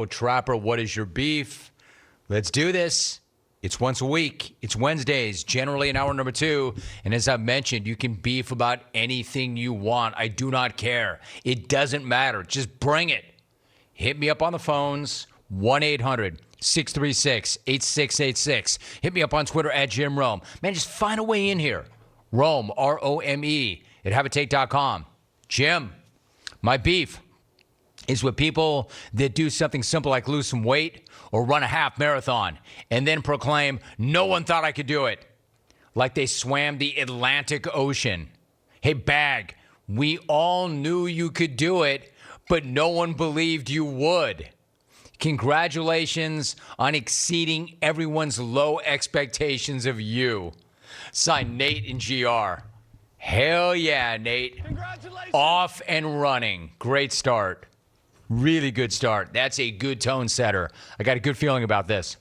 Trapper, what is your beef? Let's do this. It's once a week. It's Wednesdays, generally in hour number 2. And as I mentioned, you can beef about anything you want. I do not care. It doesn't matter. Just bring it. Hit me up on the phones, 1-800-636-8686. Hit me up on Twitter at Jerome. Man, just find a way in here. Rome, R-O-M-E, at habitate.com. Jim, my beef is with people that do something simple like lose some weight or run a half marathon and then proclaim, no one thought I could do it. Like they swam the Atlantic Ocean. Hey, Bag, we all knew you could do it, but no one believed you would. Congratulations on exceeding everyone's low expectations of you. Signed, Nate and GR. Hell yeah, Nate. Congratulations. Off and running. Great start. Really good start. That's a good tone setter. I got a good feeling about this.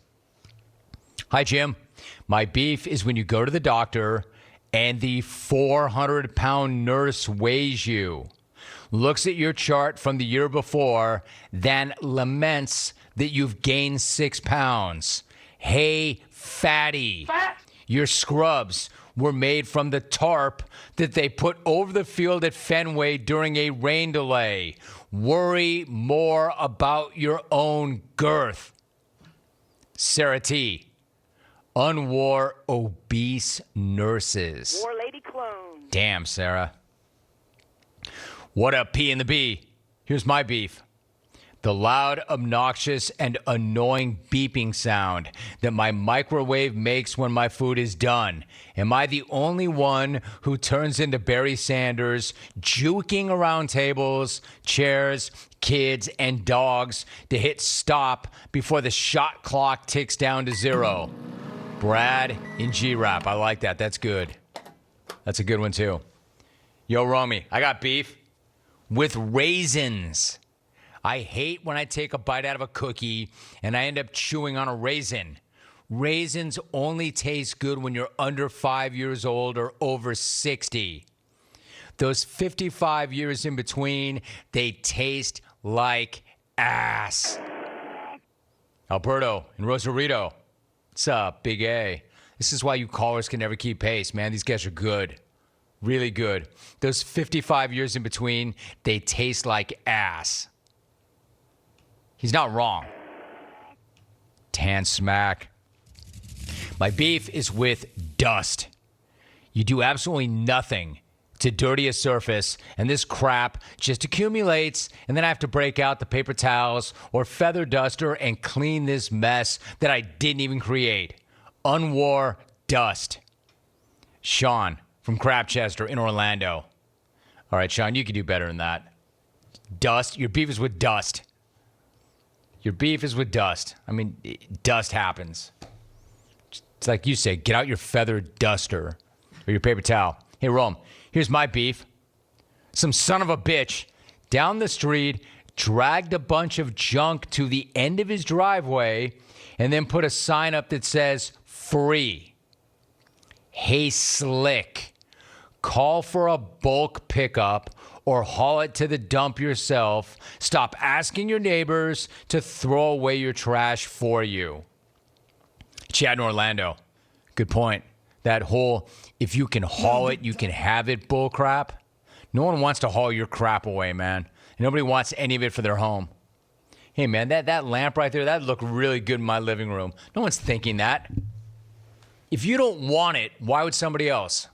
Hi, Jim. My beef is when you go to the doctor and the 400-pound nurse weighs you, looks at your chart from the year before, then laments that you've gained 6 pounds. Hey, fatty. Fat. Your scrubs were made from the tarp that they put over the field at Fenway during a rain delay. Worry more about your own girth. Sarah T. Unwore obese nurses. War lady clone. Damn, Sarah. What up, P and the B? Here's my beef. The loud, obnoxious, and annoying beeping sound that my microwave makes when my food is done. Am I the only one who turns into Barry Sanders, juking around tables, chairs, kids, and dogs to hit stop before the shot clock ticks down to 0? Brad in G-Rap. I like that. That's good. That's a good one, too. Yo, Romy, I got beef with raisins. I hate when I take a bite out of a cookie and I end up chewing on a raisin. Raisins only taste good when you're under 5 years old or over 60. Those 55 years in between, they taste like ass. Alberto in Rosarito. What's up, Big A? This is why you callers can never keep pace, man. These guys are good. Really good. Those 55 years in between, they taste like ass. He's not wrong. Tan smack. My beef is with dust. You do absolutely nothing to dirty a surface, and this crap just accumulates, and then I have to break out the paper towels or feather duster and clean this mess that I didn't even create. Unwore dust. Shawn from Crapchester in Orlando. All right, Shawn, you can do better than that. Dust. Your beef is with dust. Your beef is with dust. I mean, dust happens. It's like you say, get out your feather duster or your paper towel. Hey, Rome, here's my beef. Some son of a bitch down the street dragged a bunch of junk to the end of his driveway and then put a sign up that says, free. Hey, slick, call for a bulk pickup or haul it to the dump yourself. Stop asking your neighbors to throw away your trash for you. Chad in Orlando. Good point. That whole, if you can haul it, you can have it bull crap. No one wants to haul your crap away, man. Nobody wants any of it for their home. Hey, man, that lamp right there, that looked really good in my living room. No one's thinking that. If you don't want it, why would somebody else?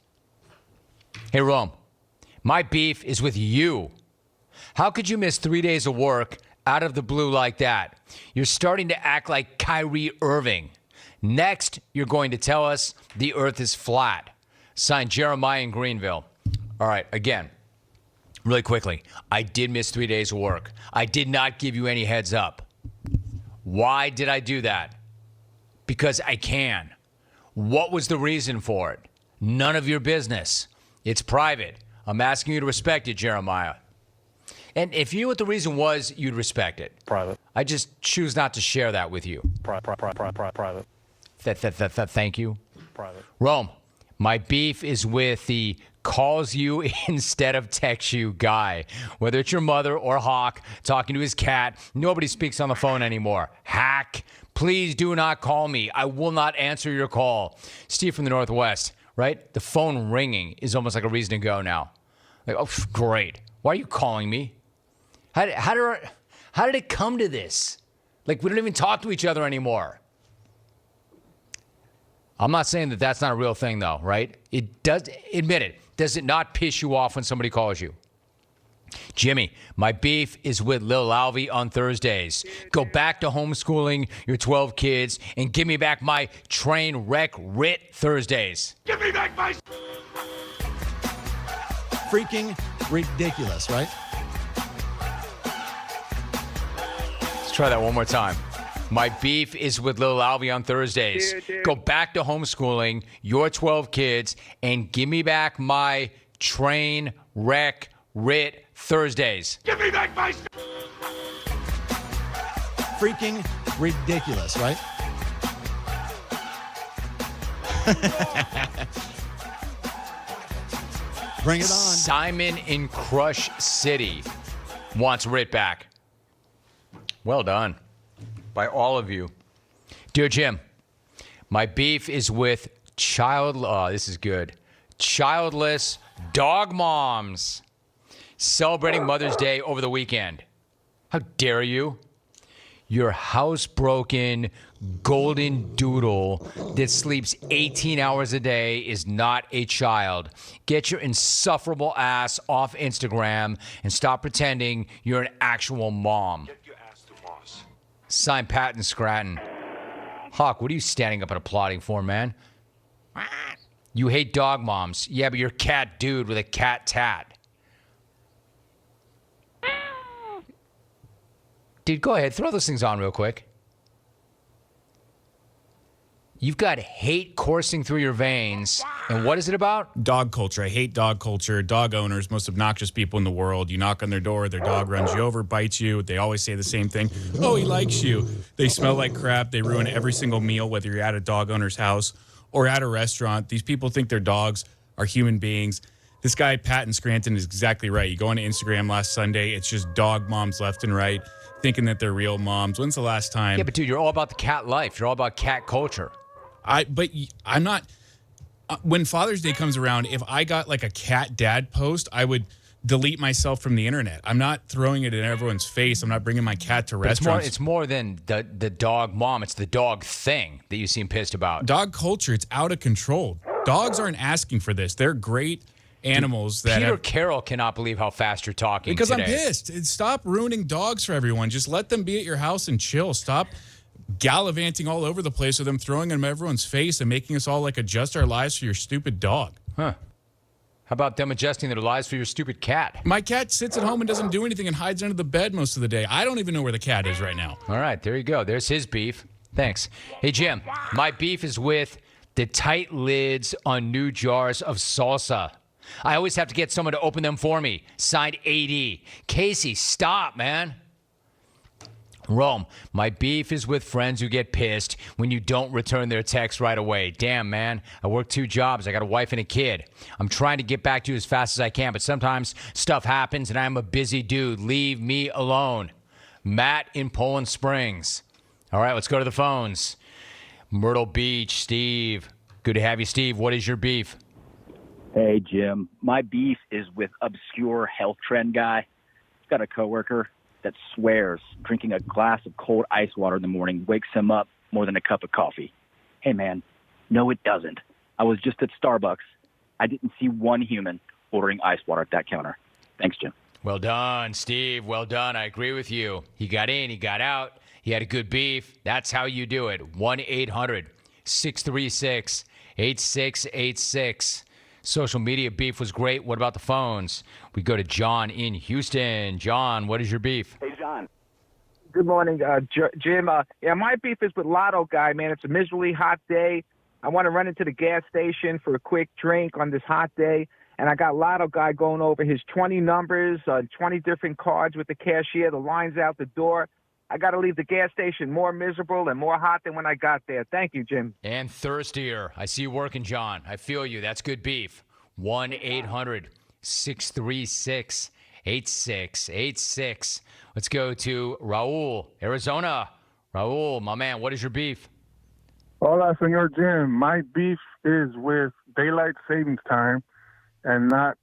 Hey, Rome. My beef is with you. How could you miss 3 days of work out of the blue like that? You're starting to act like Kyrie Irving. Next, you're going to tell us the earth is flat. Signed, Jeremiah in Greenville. All right, again, really quickly, I did miss 3 days of work. I did not give you any heads up. Why did I do that? Because I can. What was the reason for it? None of your business. It's private. I'm asking you to respect it, Jeremiah. And if you knew what the reason was, you'd respect it. Private. I just choose not to share that with you. Private. Thank you. Private. Rome, my beef is with the calls you instead of texts you guy. Whether it's your mother or Hawk talking to his cat, nobody speaks on the phone anymore. Hack, please do not call me. I will not answer your call. Steve from the Northwest, right? The phone ringing is almost like a reason to go now. Like, oh, great. Why are you calling me? How did it come to this? Like, we don't even talk to each other anymore. I'm not saying that that's not a real thing, though, right? It does, admit it. Does it not piss you off when somebody calls you? Jimmy, my beef is with Lil Alvy on Thursdays. Go back to homeschooling your 12 kids and give me back my train wreck writ Thursdays. Give me back my... Freaking ridiculous, right? Let's try that one more time. My beef is with Lil Alvy on Thursdays. Go back to homeschooling your 12 kids and give me back my train wreck writ Thursdays. Give me back my... Freaking ridiculous, right? Bring it on. Simon in Crush City wants writ back. Well done by all of you. Dear Jim, my beef is with this is good. Childless dog moms celebrating Mother's Day over the weekend. How dare you? Your housebroken golden doodle that sleeps 18 hours a day is not a child. Get your insufferable ass off Instagram and stop pretending you're an actual mom. Get your ass to Moss. Signed, Pat in Scranton. Hawk, what are you standing up and applauding for, man? You hate dog moms. Yeah, but you're a cat dude with a cat tat. Dude, go ahead. Throw those things on real quick. You've got hate coursing through your veins. And what is it about? Dog culture. I hate dog culture. Dog owners, most obnoxious people in the world. You knock on their door, their dog runs you over, bites you. They always say the same thing. Oh, he likes you. They smell like crap. They ruin every single meal, whether you're at a dog owner's house or at a restaurant. These people think their dogs are human beings. This guy, Pat in Scranton, is exactly right. You go on Instagram last Sunday, it's just dog moms left and right, thinking that they're real moms. When's the last time? Yeah, but dude, you're all about the cat life. You're all about cat culture. But I'm not. When Father's Day comes around, if I got like a cat dad post, I would delete myself from the internet. I'm not throwing it in everyone's face. I'm not bringing my cat to restaurants. It's more than the dog mom. It's the dog thing that you seem pissed about. Dog culture, it's out of control. Dogs aren't asking for this. They're great animals. Peter Carroll cannot believe how fast you're talking because today. I'm pissed. Stop ruining dogs for everyone. Just let them be at your house and chill. Stop gallivanting all over the place with them, throwing them in everyone's face and making us all like adjust our lives for your stupid dog. Huh. How about them adjusting their lives for your stupid cat? My cat sits at home and doesn't do anything and hides under the bed most of the day. I don't even know where the cat is right now. All right, there you go. There's his beef. Thanks. Hey, Jim, my beef is with the tight lids on new jars of salsa. I always have to get someone to open them for me. Signed, AD. Casey, stop, man. Rome, my beef is with friends who get pissed when you don't return their text right away. Damn, man, I work 2 jobs. I got a wife and a kid. I'm trying to get back to you as fast as I can, but sometimes stuff happens and I'm a busy dude. Leave me alone. Matt in Poland Springs. All right, let's go to the phones. Myrtle Beach, Steve. Good to have you, Steve. What is your beef? Hey, Jim. My beef is with obscure health trend guy. He's got a coworker that swears drinking a glass of cold ice water in the morning wakes him up more than a cup of coffee. Hey, man, no, it doesn't. I was just at Starbucks. I didn't see one human ordering ice water at that counter. Thanks, Jim. Well done, Steve. Well done. I agree with you. He got in, he got out. He had a good beef. That's how you do it. 1-800-636-8686. Social media beef was great. What about the phones? We go to John in Houston. John, what is your beef? Hey, John. Good morning, Jim. My beef is with Loto guy, man. It's a miserably hot day. I want to run into the gas station for a quick drink on this hot day, and I got Loto guy going over his 20 numbers, 20 different cards with the cashier. The line's out the door. I got to leave the gas station more miserable and more hot than when I got there. Thank you, Jim. And thirstier. I see you working, John. I feel you. That's good beef. 1-800-636-8686. Let's go to Raul, Arizona. Raul, my man, what is your beef? Hola, Senor Jim. My beef is with daylight savings time and not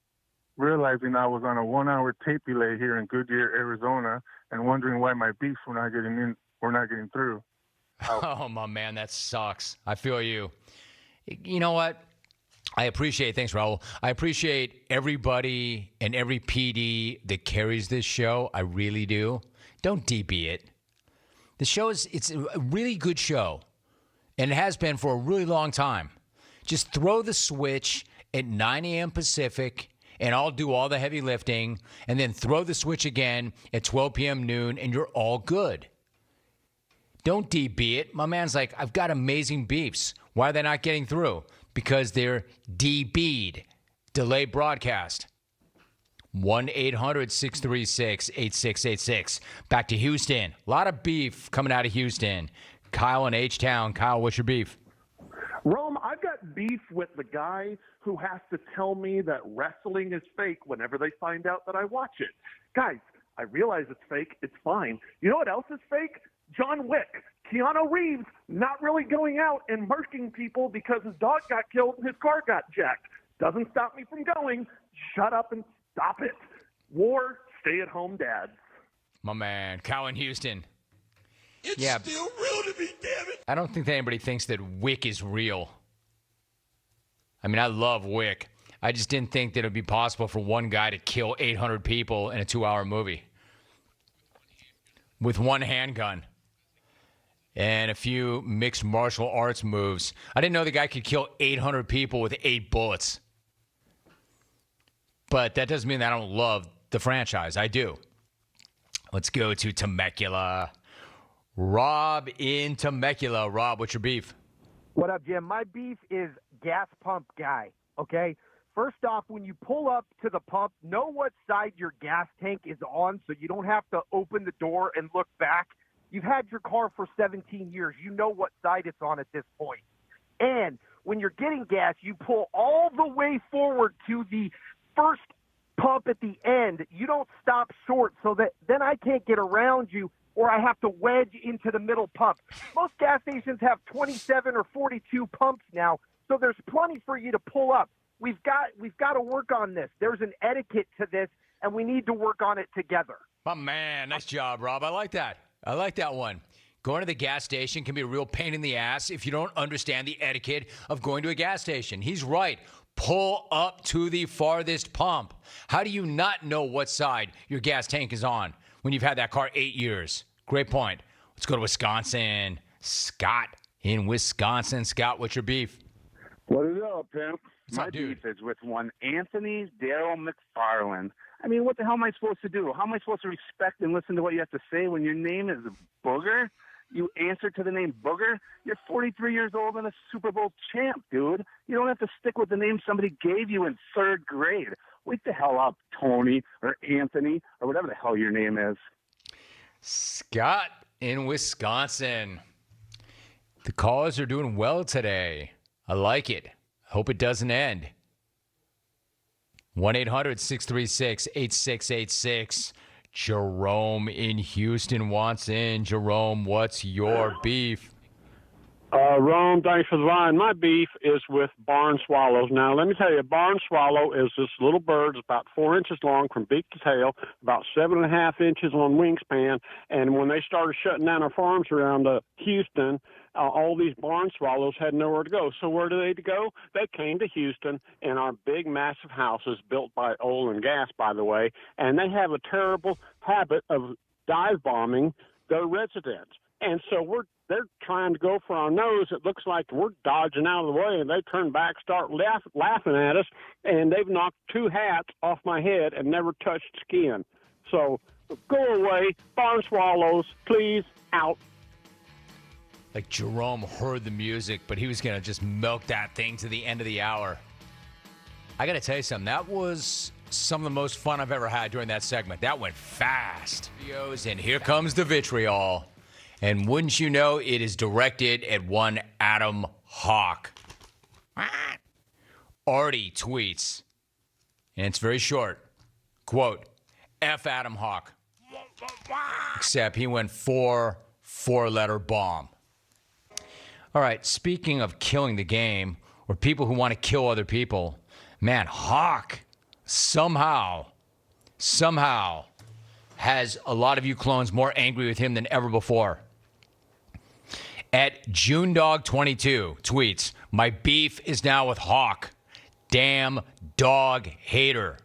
realizing I was on a 1-hour tape delay here in Goodyear, Arizona, and wondering why my beefs were not getting through. Oh, my man, that sucks. I feel you. You know what? I appreciate, thanks, Raul. I appreciate everybody and every PD that carries this show. I really do. Don't DB it. The show it's a really good show, and it has been for a really long time. Just throw the switch at 9 a.m. Pacific, and I'll do all the heavy lifting, and then throw the switch again at 12 p.m. noon, and you're all good. Don't DB it. My man's like, I've got amazing beefs. Why are they not getting through? Because they're DB'd. Delay broadcast. 1-800-636-8686. Back to Houston. A lot of beef coming out of Houston. Kyle in H-Town. Kyle, what's your beef? Rome, I've got beef with the guy who has to tell me that wrestling is fake whenever they find out that I watch it. Guys, I realize it's fake. It's fine. You know what else is fake? John Wick. Keanu Reeves not really going out and murking people because his dog got killed and his car got jacked. Doesn't stop me from going. Shut up and stop it. War, stay-at-home dads. My man, Kyle in Houston. It's still real to me, damn it. I don't think that anybody thinks that Wick is real. I mean, I love Wick. I just didn't think that it would be possible for one guy to kill 800 people in a 2-hour movie. With one handgun. And a few mixed martial arts moves. I didn't know the guy could kill 800 people with 8 bullets. But that doesn't mean that I don't love the franchise. I do. Let's go to Temecula. Rob in Temecula. Rob, what's your beef? What up, Jim? My beef is gas pump guy, okay? First off, when you pull up to the pump, know what side your gas tank is on so you don't have to open the door and look back. You've had your car for 17 years. You know what side it's on at this point. And when you're getting gas, you pull all the way forward to the first pump at the end. You don't stop short so that then I can't get around you or I have to wedge into the middle pump. Most gas stations have 27 or 42 pumps now, so there's plenty for you to pull up. We've got to work on this. There's an etiquette to this, and we need to work on it together. My man, nice job, Rob. I like that. I like that one. Going to the gas station can be a real pain in the ass if you don't understand the etiquette of going to a gas station. He's right. Pull up to the farthest pump. How do you not know what side your gas tank is on when you've had that car 8 years? Great point. Let's go to Wisconsin. Scott in Wisconsin. Scott, what's your beef? What is up, pimp? What's My up, dude? beef is with one Anthony McFarland. I mean, what the hell am I supposed to do? How am I supposed to respect and listen to what you have to say when your name is Booger? You answer to the name Booger? You're 43 years old and a Super Bowl champ, dude. You don't have to stick with the name somebody gave you in 3rd grade. Wake the hell up, Tony or Anthony or whatever the hell your name is. Scott in Wisconsin. The callers are doing well today. I like it. Hope it doesn't end. 1-800-636-8686. Jerome in Houston wants in. Jerome, what's your beef? Rome, thanks for the line. My beef is with barn swallows. Now, let me tell you, a barn swallow is this little bird. It's about 4 inches long from beak to tail, about 7.5 inches on wingspan. And when they started shutting down our farms around Houston, all these barn swallows had nowhere to go. So where did they go? They came to Houston in our big, massive houses built by oil and gas, by the way. And they have a terrible habit of dive bombing their residents. And so they're trying to go for our nose. It looks like we're dodging out of the way, and they turn back, start laughing at us, and they've knocked 2 hats off my head and never touched skin. So go away, barn swallows, please, out. Like Jerome heard the music, but he was going to just milk that thing to the end of the hour. I got to tell you something. That was some of the most fun I've ever had during that segment. That went fast. And here comes the vitriol. And wouldn't you know, it is directed at one Adam Hawk. Artie tweets, and it's very short, quote, F Adam Hawk. Except he went four-letter bomb. All right, speaking of killing the game, or people who want to kill other people, man, Hawk somehow has a lot of you clones more angry with him than ever before. At JuneDog22 tweets, my beef is now with Hawk. Damn dog hater.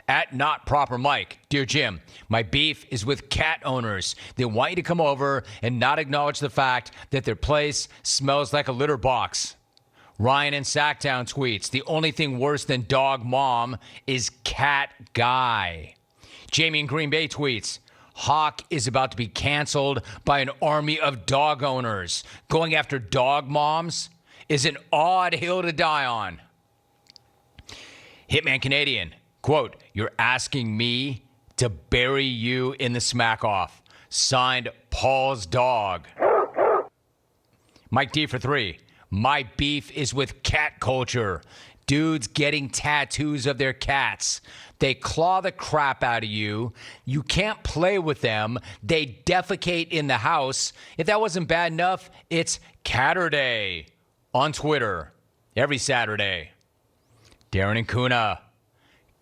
At Not Proper Mike, dear Jim, my beef is with cat owners. They want you to come over and not acknowledge the fact that their place smells like a litter box. Ryan in Sacktown tweets, the only thing worse than dog mom is cat guy. Jamie in Green Bay tweets, Hawk is about to be canceled by an army of dog owners. Going after dog moms is an odd hill to die on. Hitman Canadian, quote, you're asking me to bury you in the smack off. Signed, Paul's dog. Mike D for 3. My beef is with cat culture. Dudes getting tattoos of their cats. They claw the crap out of you. You can't play with them. They defecate in the house. If that wasn't bad enough, it's Catterday on Twitter every Saturday. Darren and Kuna,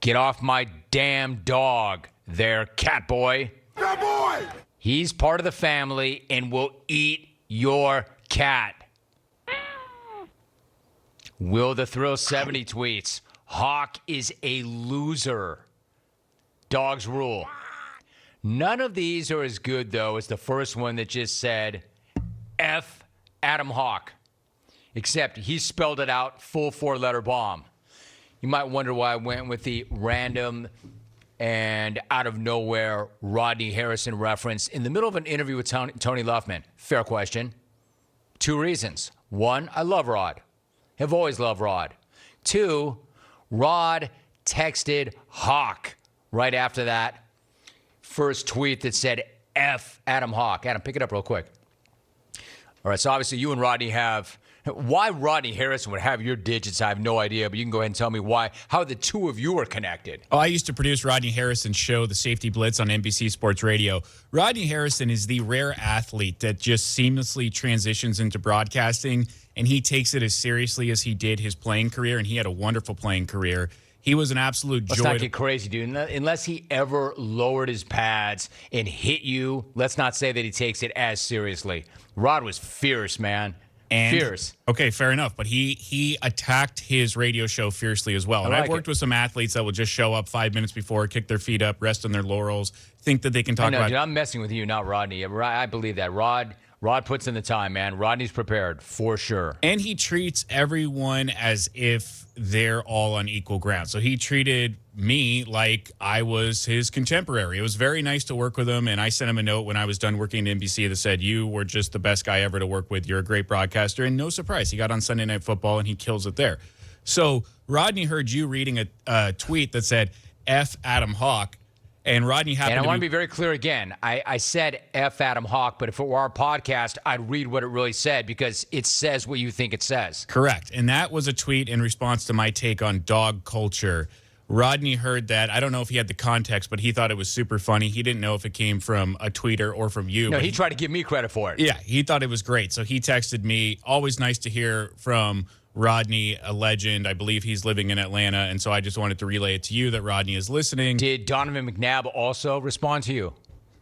get off my damn dog there, cat boy. Cat boy! He's part of the family and will eat your cat. Will the Thrill 70 tweets, Hawk is a loser. Dogs rule. None of these are as good, though, as the first one that just said, F Adam Hawk. Except he spelled it out full 4-letter bomb. You might wonder why I went with the random and out of nowhere Rodney Harrison reference in the middle of an interview with Tony Luffman. Fair question. 2 reasons. 1, I love Rod. Have always loved Rod. 2, Rod texted Hawk right after that first tweet that said F Adam Hawk. Adam, pick it up real quick. All right, so obviously you and Rodney have... Why Rodney Harrison would have your digits, I have no idea, but you can go ahead and tell me how the two of you are connected. Oh, I used to produce Rodney Harrison's show, The Safety Blitz, on NBC Sports Radio. Rodney Harrison is the rare athlete that just seamlessly transitions into broadcasting, and he takes it as seriously as he did his playing career, and he had a wonderful playing career. He was an absolute joy. Let's not get crazy, dude. Unless he ever lowered his pads and hit you, let's not say that he takes it as seriously. Rod was fierce, man. And, fierce. Okay, fair enough. But he attacked his radio show fiercely as well. And I've worked with some athletes that will just show up 5 minutes before, kick their feet up, rest on their laurels, think that they can talk about... Dude, I'm messing with you, not Rodney. I believe that. Rod puts in the time, man. Rodney's prepared, for sure. And he treats everyone as if they're all on equal ground. So he treated me like I was his contemporary. It was very nice to work with him, and I sent him a note when I was done working at NBC that said, you were just the best guy ever to work with. You're a great broadcaster. And no surprise, he got on Sunday Night Football, and he kills it there. So Rodney heard you reading a tweet that said, F Adam Hawk, and Rodney happened to And I want to be very clear again. I said F Adam Hawk, but if it were our podcast, I'd read what it really said because it says what you think it says. Correct. And that was a tweet in response to my take on dog culture. Rodney heard that. I don't know if he had the context, but he thought it was super funny. He didn't know if it came from a tweeter or from you. No, he tried to give me credit for it. Yeah, he thought it was great. So he texted me. Always nice to hear from Rodney, a legend. I believe he's living in Atlanta, and so I just wanted to relay it to you that Rodney is listening. Did Donovan McNabb also respond to you?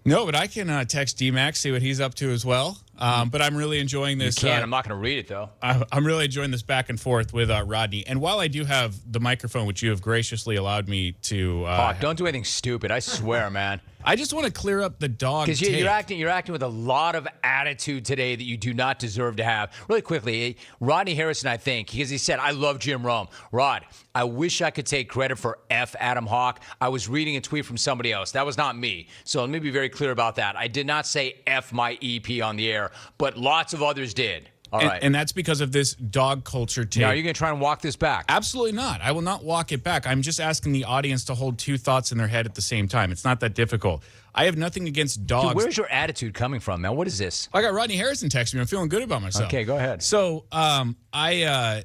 No, but I can text D-Max, see what he's up to as well. But I'm really enjoying this. You can. I'm not going to read it, though. I'm really enjoying this back and forth with Rodney. And while I do have the microphone, which you have graciously allowed me to... don't do anything stupid. I swear, man. I just want to clear up the dog because you're acting with a lot of attitude today that you do not deserve to have. Really quickly, Rodney Harrison, I think, because he said, I love Jim Rome. Rod, I wish I could take credit for F Adam Hawk. I was reading a tweet from somebody else. That was not me. So let me be very clear about that. I did not say F my EP on the air, but lots of others did. All right. And that's because of this dog culture take. Now, are you going to try and walk this back? Absolutely not. I will not walk it back. I'm just asking the audience to hold 2 thoughts in their head at the same time. It's not that difficult. I have nothing against dogs. Dude, where's your attitude coming from, man? What is this? I got Rodney Harrison texting me. I'm feeling good about myself. Okay, go ahead. So I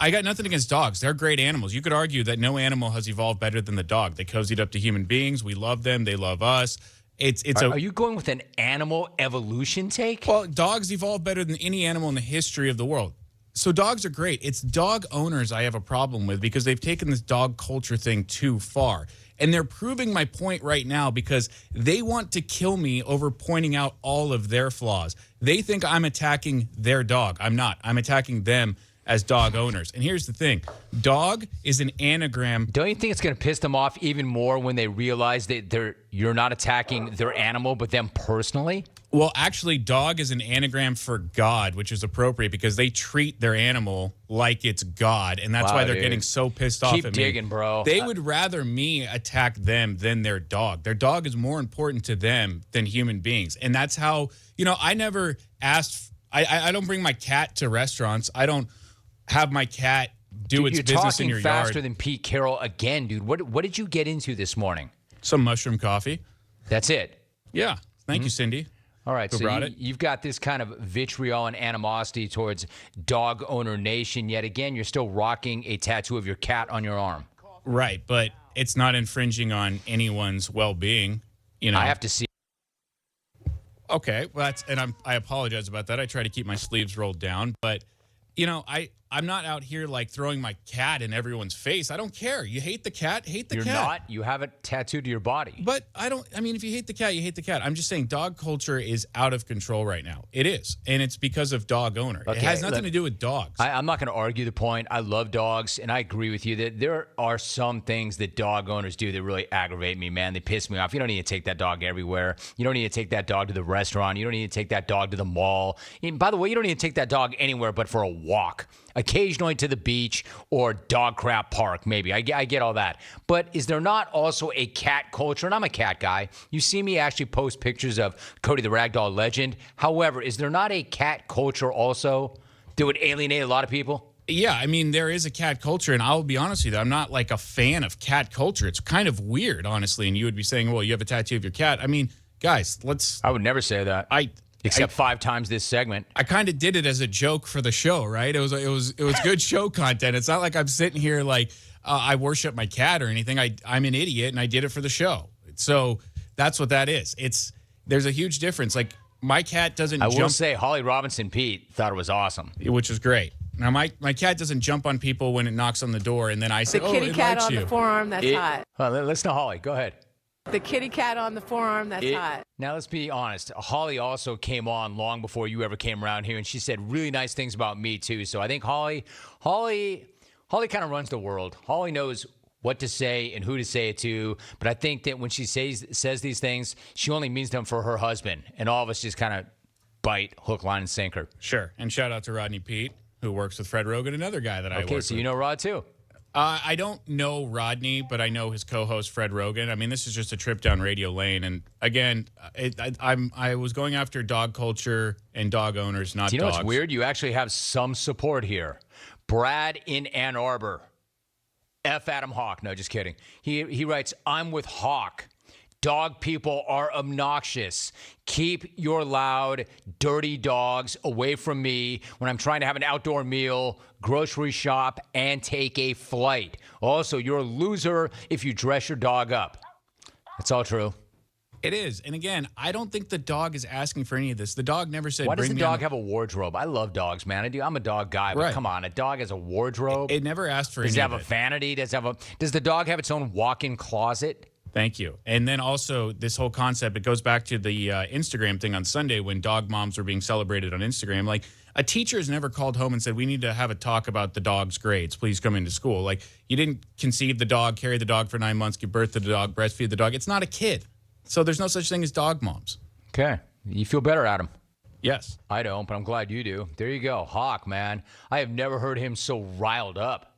I got nothing against dogs. They're great animals. You could argue that no animal has evolved better than the dog. They cozied up to human beings. We love them. They love us. Are you going with an animal evolution take? Well, dogs evolve better than any animal in the history of the world. So dogs are great. It's dog owners I have a problem with because they've taken this dog culture thing too far. And they're proving my point right now because they want to kill me over pointing out all of their flaws. They think I'm attacking their dog. I'm not. I'm attacking them as dog owners. And here's the thing. Dog is an anagram. Don't you think it's going to piss them off even more when they realize that you're not attacking their animal, but them personally? Well, actually, dog is an anagram for God, which is appropriate because they treat their animal like it's God, and that's why they're getting so pissed off at me. Keep digging, bro. They would rather me attack them than their dog. Their dog is more important to them than human beings, and that's how, I never asked, I don't bring my cat to restaurants. I don't have my cat do its business in your yard. You're talking faster than Pete Carroll again, dude. What did you get into this morning? Some mushroom coffee. That's it? Yeah. Thank you, Cindy. All right, so you've got this kind of vitriol and animosity towards dog owner nation, yet again, you're still rocking a tattoo of your cat on your arm. Right, but it's not infringing on anyone's well-being, I have to see. Okay, well, I apologize about that. I try to keep my sleeves rolled down, but, I'm not out here like throwing my cat in everyone's face. I don't care. You hate the cat, hate the cat. You're not. You have it tattooed to your body. But if you hate the cat, you hate the cat. I'm just saying dog culture is out of control right now. It is. And it's because of dog owner. Okay, it has nothing to do with dogs. I'm not going to argue the point. I love dogs, and I agree with you that there are some things that dog owners do that really aggravate me, man. They piss me off. You don't need to take that dog everywhere. You don't need to take that dog to the restaurant. You don't need to take that dog to the mall. And by the way, you don't need to take that dog anywhere but for a walk. Occasionally to the beach or dog crap park, maybe. I get all that. But is there not also a cat culture? And I'm a cat guy. You see me actually post pictures of Cody the Ragdoll legend. However, is there not a cat culture also that would alienate a lot of people? Yeah, there is a cat culture, and I'll be honest with you, I'm not like a fan of cat culture. It's kind of weird, honestly, and you would be saying, well, you have a tattoo of your cat. Guys, I would never say that. Except 5 times this segment. I kind of did it as a joke for the show, right? It was good show content. It's not like I'm sitting here like I worship my cat or anything. I'm an idiot, and I did it for the show. So that's what that is. There's a huge difference. Like my cat doesn't jump. I will say Holly Robinson Pete thought it was awesome. Which is great. Now, my cat doesn't jump on people when it knocks on the door, and then I say, the kitty cat on the forearm, that's hot. Listen to Holly. Go ahead. The kitty cat on the forearm, that's hot. Now, let's be honest. Holly also came on long before you ever came around here, and she said really nice things about me, too. So I think Holly kind of runs the world. Holly knows what to say and who to say it to, but I think that when she says these things, she only means them for her husband, and all of us just kind of bite hook, line, and sinker. Sure, and shout out to Rodney Pete, who works with Fred Rogan, another guy that I work with. Okay, so you know Rod, too. I don't know Rodney, but I know his co-host Fred Rogan. This is just a trip down radio lane. And again, I was going after dog culture and dog owners, not dogs. Do you know what's weird? You actually have some support here. Brad in Ann Arbor. F. Adam Hawk. No, just kidding. He writes, I'm with Hawk. Dog people are obnoxious. Keep your loud, dirty dogs away from me when I'm trying to have an outdoor meal, grocery shop, and take a flight. Also, you're a loser if you dress your dog up. That's all true. It is. And again, I don't think the dog is asking for any of this. The dog never said, why does the dog have a wardrobe? I love dogs, man. I'm a dog guy, but come on, a dog has a wardrobe. It never asked for any of it. Does it have a vanity? Does the dog have its own walk-in closet? Thank you. And then also this whole concept, it goes back to the Instagram thing on Sunday when dog moms were being celebrated on Instagram. Like a teacher has never called home and said, we need to have a talk about the dog's grades. Please come into school. Like you didn't conceive the dog, carry the dog for 9 months, give birth to the dog, breastfeed the dog. It's not a kid. So there's no such thing as dog moms. Okay. You feel better, Adam? Yes. I don't, but I'm glad you do. There you go. Hawk, man. I have never heard him so riled up,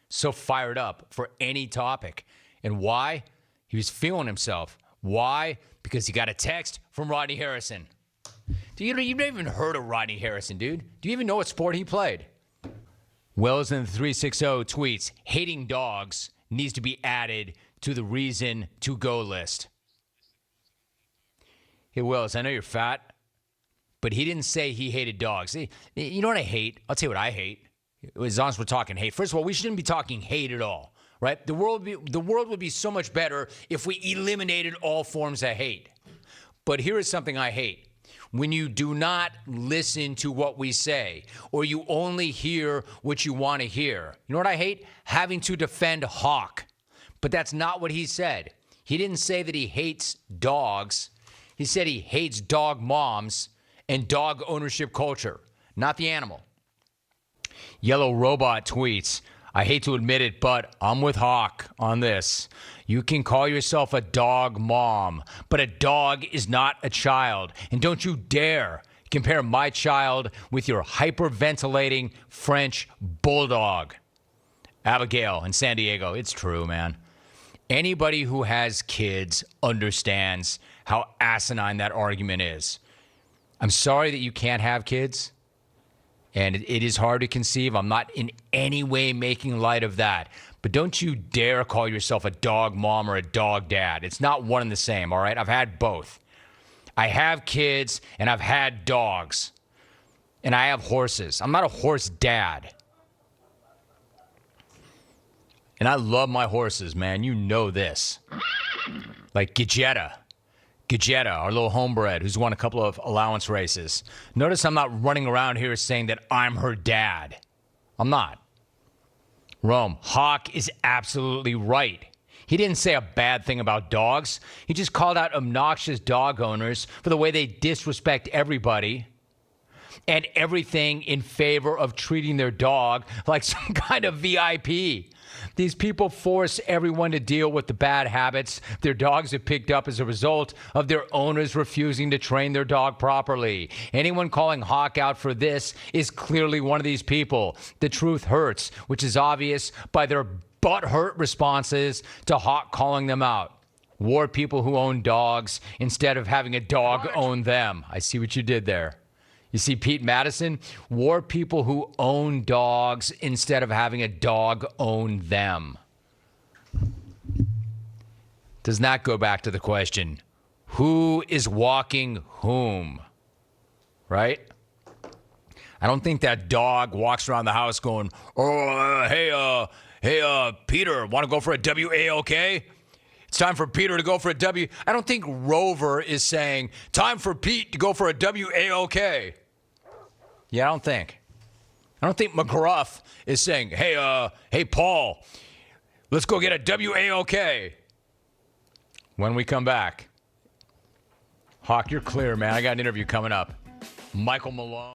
so fired up for any topic. And why? He was feeling himself. Why? Because he got a text from Rodney Harrison. You've never even heard of Rodney Harrison, dude. Do you even know what sport he played? Wells in the 360 tweets, hating dogs needs to be added to the reason to go list. Hey, Wells, I know you're fat, but he didn't say he hated dogs. You know what I hate? I'll tell you what I hate. as long as we're talking hate. First of all, we shouldn't be talking hate at all, right? The world would be so much better if we eliminated all forms of hate. But here is something I hate. When you do not listen to what we say, or you only hear what you want to hear. You know what I hate? Having to defend Hawk. But that's not what he said. He didn't say that he hates dogs. He said he hates dog moms and dog ownership culture, not the animal. Yellow Robot tweets, I hate to admit it, but I'm with Hawk on this. You can call yourself a dog mom, but a dog is not a child. And don't you dare compare my child with your hyperventilating French bulldog. Abigail in San Diego, it's true, man. Anybody who has kids understands how asinine that argument is. I'm sorry that you can't have kids, and it is hard to conceive. I'm not in any way making light of that. But don't you dare call yourself a dog mom or a dog dad. It's not one and the same, all right? I've had both. I have kids, and I've had dogs. And I have horses. I'm not a horse dad. And I love my horses, man. You know this. Like Gajetta, our little homebred, who's won a couple of allowance races. Notice I'm not running around here saying that I'm her dad. I'm not. Rome, Hawk is absolutely right. He didn't say a bad thing about dogs. He just called out obnoxious dog owners for the way they disrespect everybody and everything in favor of treating their dog like some kind of VIP. These people force everyone to deal with the bad habits their dogs have picked up as a result of their owners refusing to train their dog properly. Anyone calling Hawk out for this is clearly one of these people. The truth hurts, which is obvious by their butthurt responses to Hawk calling them out. War people who own dogs instead of having a dog own them. I see what you did there. You see, Pete Madison, war people who own dogs instead of having a dog own them. Does not go back to the question, who is walking whom? Right? I don't think that dog walks around the house going, hey, Peter, want to go for a WAOK? It's time for Peter to go for a W. I don't think Rover is saying, time for Pete to go for a WAOK. Yeah, I don't think McGruff is saying, hey, Paul, let's go get a WAOK. When we come back. Hawk, you're clear, man. I got an interview coming up. Michael Malone.